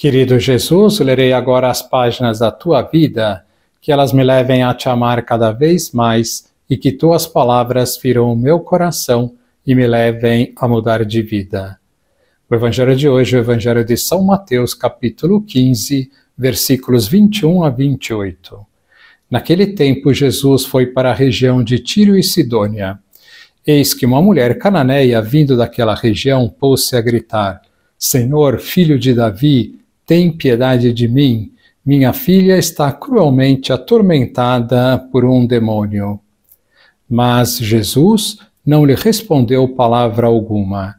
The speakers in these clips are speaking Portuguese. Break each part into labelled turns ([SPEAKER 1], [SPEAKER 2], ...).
[SPEAKER 1] Querido Jesus, lerei agora as páginas da tua vida, que elas me levem a te amar cada vez mais e que tuas palavras firam o meu coração e me levem a mudar de vida. O Evangelho de hoje é o Evangelho de São Mateus, capítulo 15, versículos 21 a 28. Naquele tempo, Jesus foi para a região de Tiro e Sidônia. Eis que uma mulher cananeia, vindo daquela região, pôs-se a gritar: Senhor, filho de Davi, tem piedade de mim. Minha filha está cruelmente atormentada por um demônio. Mas Jesus não lhe respondeu palavra alguma.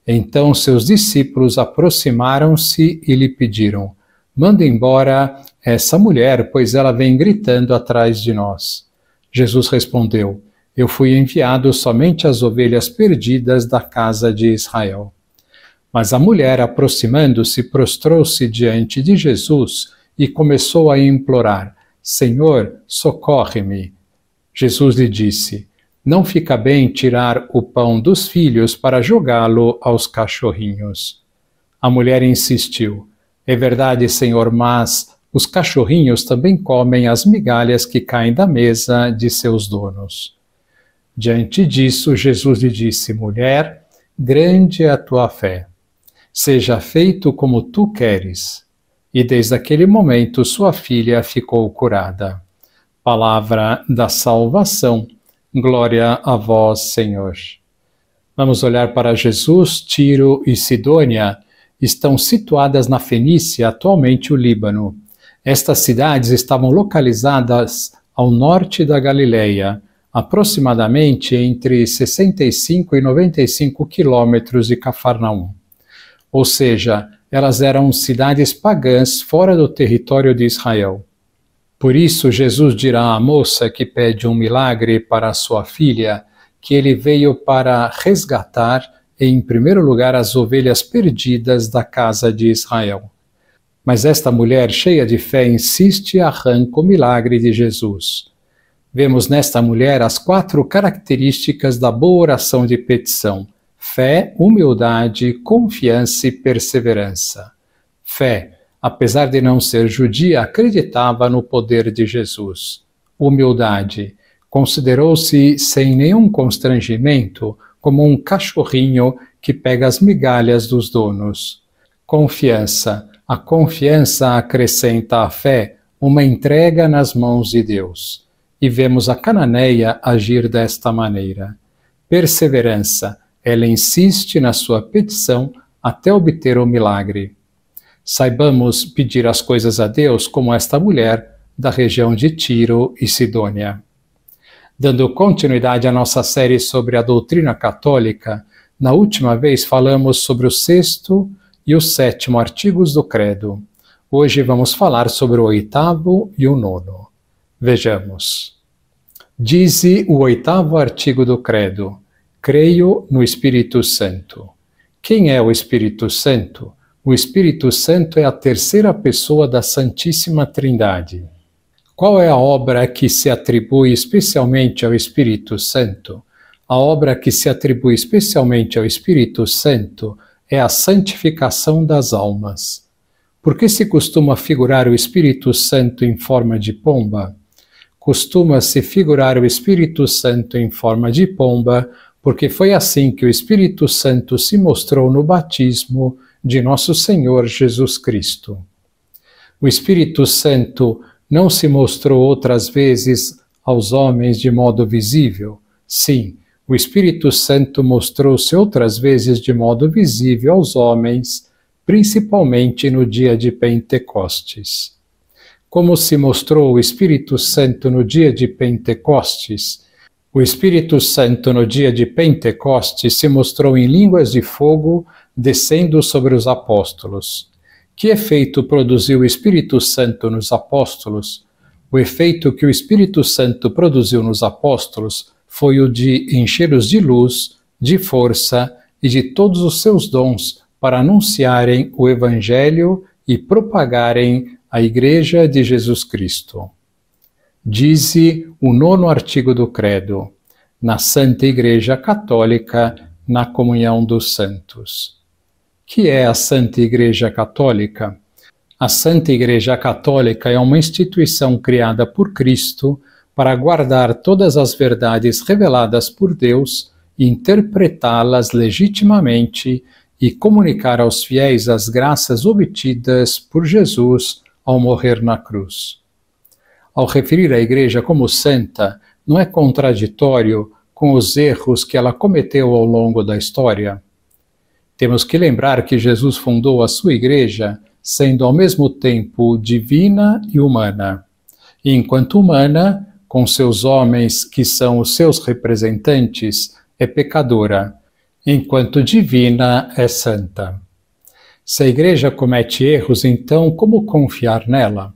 [SPEAKER 1] Então seus discípulos aproximaram-se e lhe pediram: manda embora essa mulher, pois ela vem gritando atrás de nós. Jesus respondeu: eu fui enviado somente às ovelhas perdidas da casa de Israel. Mas a mulher, aproximando-se, prostrou-se diante de Jesus e começou a implorar: Senhor, socorre-me. Jesus lhe disse: não fica bem tirar o pão dos filhos para jogá-lo aos cachorrinhos. A mulher insistiu: é verdade, Senhor, mas os cachorrinhos também comem as migalhas que caem da mesa de seus donos. Diante disso, Jesus lhe disse: mulher, grande é a tua fé. Seja feito como tu queres. E desde aquele momento sua filha ficou curada. Palavra da salvação. Glória a vós, Senhor. Vamos olhar para Jesus. Tiro e Sidônia estão situadas na Fenícia, atualmente o Líbano. Estas cidades estavam localizadas ao norte da Galileia, aproximadamente entre 65 e 95 quilômetros de Cafarnaum. Ou seja, elas eram cidades pagãs fora do território de Israel. Por isso, Jesus dirá à moça que pede um milagre para sua filha que ele veio para resgatar, em primeiro lugar, as ovelhas perdidas da casa de Israel. Mas esta mulher, cheia de fé, insiste e arranca o milagre de Jesus. Vemos nesta mulher as 4 características da boa oração de petição: fé, humildade, confiança e perseverança. Fé, apesar de não ser judia, acreditava no poder de Jesus. Humildade, considerou-se sem nenhum constrangimento como um cachorrinho que pega as migalhas dos donos. Confiança, a confiança acrescenta à fé uma entrega nas mãos de Deus. E vemos a cananeia agir desta maneira. Perseverança, ela insiste na sua petição até obter o milagre. Saibamos pedir as coisas a Deus como esta mulher da região de Tiro e Sidônia. Dando continuidade à nossa série sobre a doutrina católica, na última vez falamos sobre o 6º e o 7º artigos do Credo. Hoje vamos falar sobre o 8º e o 9º. Vejamos. Dize o 8º artigo do Credo: creio no Espírito Santo. Quem é o Espírito Santo? O Espírito Santo é a terceira pessoa da Santíssima Trindade. Qual é a obra que se atribui especialmente ao Espírito Santo? A obra que se atribui especialmente ao Espírito Santo é a santificação das almas. Por que se costuma figurar o Espírito Santo em forma de pomba? Costuma-se figurar o Espírito Santo em forma de pomba, porque foi assim que o Espírito Santo se mostrou no batismo de nosso Senhor Jesus Cristo. O Espírito Santo não se mostrou outras vezes aos homens de modo visível. Sim, o Espírito Santo mostrou-se outras vezes de modo visível aos homens, principalmente no dia de Pentecostes. Como se mostrou o Espírito Santo no dia de Pentecostes? O Espírito Santo no dia de Pentecostes se mostrou em línguas de fogo descendo sobre os apóstolos. Que efeito produziu o Espírito Santo nos apóstolos? O efeito que o Espírito Santo produziu nos apóstolos foi o de enchê-los de luz, de força e de todos os seus dons para anunciarem o Evangelho e propagarem a Igreja de Jesus Cristo. Dize o 9º artigo do Credo: na Santa Igreja Católica, na comunhão dos santos. Que é a Santa Igreja Católica? A Santa Igreja Católica é uma instituição criada por Cristo para guardar todas as verdades reveladas por Deus, interpretá-las legitimamente e comunicar aos fiéis as graças obtidas por Jesus ao morrer na cruz. Ao referir a Igreja como santa, não é contraditório com os erros que ela cometeu ao longo da história? Temos que lembrar que Jesus fundou a sua Igreja sendo ao mesmo tempo divina e humana. E enquanto humana, com seus homens que são os seus representantes, é pecadora, enquanto divina é santa. Se a Igreja comete erros, então como confiar nela?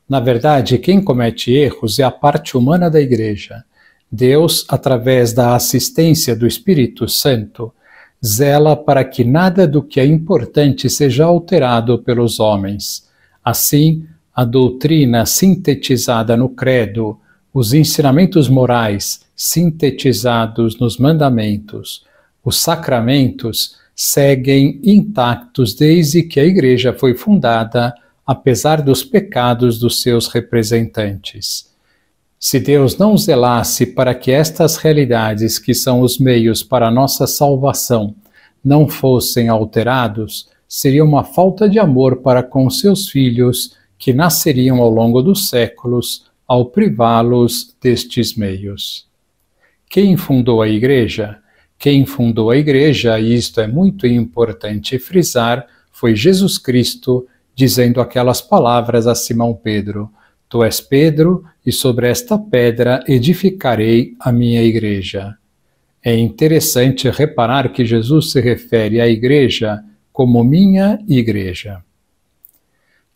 [SPEAKER 1] Na verdade, quem comete erros é a parte humana da Igreja. Deus, através da assistência do Espírito Santo, zela para que nada do que é importante seja alterado pelos homens. Assim, a doutrina sintetizada no credo, os ensinamentos morais sintetizados nos mandamentos, os sacramentos seguem intactos desde que a Igreja foi fundada, apesar dos pecados dos seus representantes. Se Deus não zelasse para que estas realidades, que são os meios para a nossa salvação, não fossem alterados, seria uma falta de amor para com seus filhos, que nasceriam ao longo dos séculos, ao privá-los destes meios. Quem fundou a Igreja? Quem fundou a Igreja, e isto é muito importante frisar, foi Jesus Cristo, dizendo aquelas palavras a Simão Pedro: Tu és Pedro, e sobre esta pedra edificarei a minha Igreja. É interessante reparar que Jesus se refere à Igreja como minha Igreja.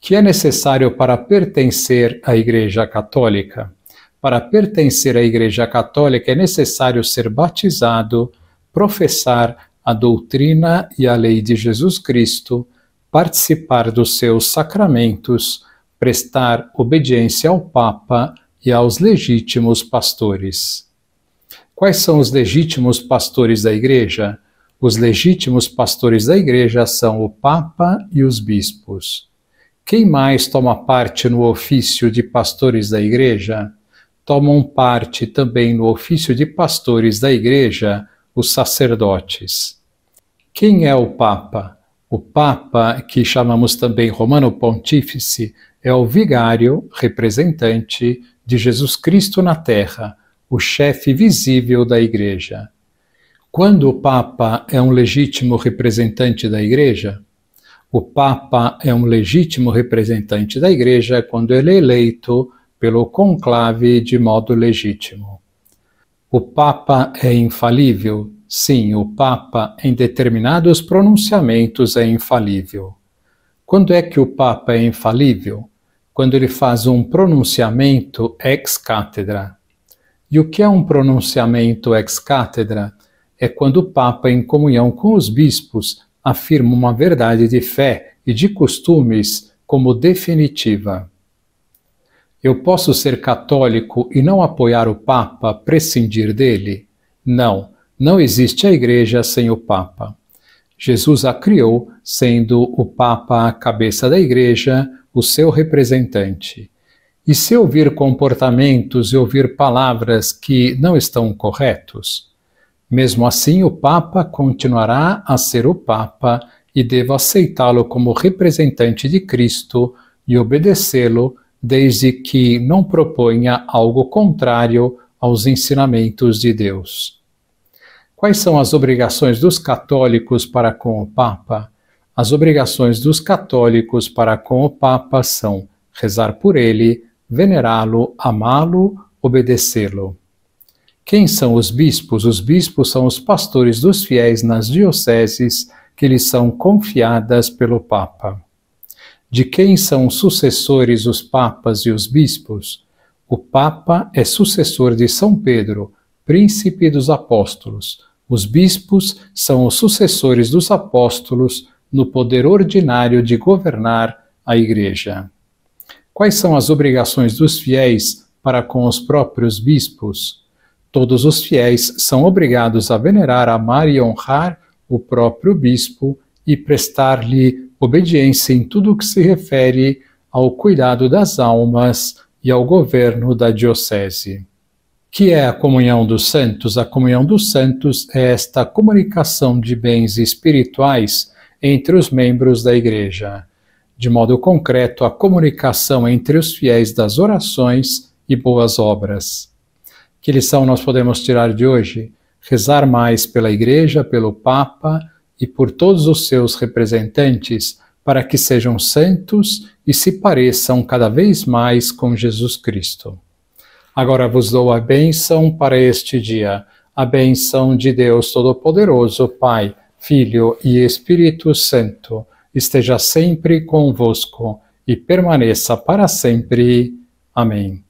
[SPEAKER 1] Que é necessário para pertencer à Igreja Católica? Para pertencer à Igreja Católica é necessário ser batizado, professar a doutrina e a lei de Jesus Cristo, participar dos seus sacramentos, prestar obediência ao Papa e aos legítimos pastores. Quais são os legítimos pastores da Igreja? Os legítimos pastores da Igreja são o Papa e os bispos. Quem mais toma parte no ofício de pastores da Igreja? Tomam parte também no ofício de pastores da Igreja os sacerdotes. Quem é o Papa? O Papa, que chamamos também Romano Pontífice, é o vigário, representante de Jesus Cristo na Terra, o chefe visível da Igreja. Quando o Papa é um legítimo representante da Igreja? O Papa é um legítimo representante da Igreja quando ele é eleito pelo conclave de modo legítimo. O Papa é infalível? Sim, o Papa, em determinados pronunciamentos, é infalível. Quando é que o Papa é infalível? Quando ele faz um pronunciamento ex cátedra. E o que é um pronunciamento ex cátedra? É quando o Papa, em comunhão com os bispos, afirma uma verdade de fé e de costumes como definitiva. Eu posso ser católico e não apoiar o Papa, prescindir dele? Não, não existe a Igreja sem o Papa. Jesus a criou, sendo o Papa a cabeça da Igreja, o seu representante. E se ouvir comportamentos e ouvir palavras que não estão corretos? Mesmo assim, o Papa continuará a ser o Papa e devo aceitá-lo como representante de Cristo e obedecê-lo, desde que não proponha algo contrário aos ensinamentos de Deus. Quais são as obrigações dos católicos para com o Papa? As obrigações dos católicos para com o Papa são rezar por ele, venerá-lo, amá-lo, obedecê-lo. Quem são os bispos? Os bispos são os pastores dos fiéis nas dioceses que lhes são confiadas pelo Papa. De quem são sucessores os papas e os bispos? O Papa é sucessor de São Pedro, príncipe dos apóstolos. Os bispos são os sucessores dos apóstolos no poder ordinário de governar a Igreja. Quais são as obrigações dos fiéis para com os próprios bispos? Todos os fiéis são obrigados a venerar, amar e honrar o próprio bispo e prestar-lhe obediência em tudo o que se refere ao cuidado das almas e ao governo da diocese. Que é a comunhão dos santos? A comunhão dos santos é esta comunicação de bens espirituais entre os membros da Igreja. De modo concreto, a comunicação entre os fiéis das orações e boas obras. Que lição nós podemos tirar de hoje? Rezar mais pela Igreja, pelo Papa e por todos os seus representantes, para que sejam santos e se pareçam cada vez mais com Jesus Cristo. Agora vos dou a bênção para este dia, a bênção de Deus Todo-Poderoso, Pai, Filho e Espírito Santo, esteja sempre convosco e permaneça para sempre. Amém.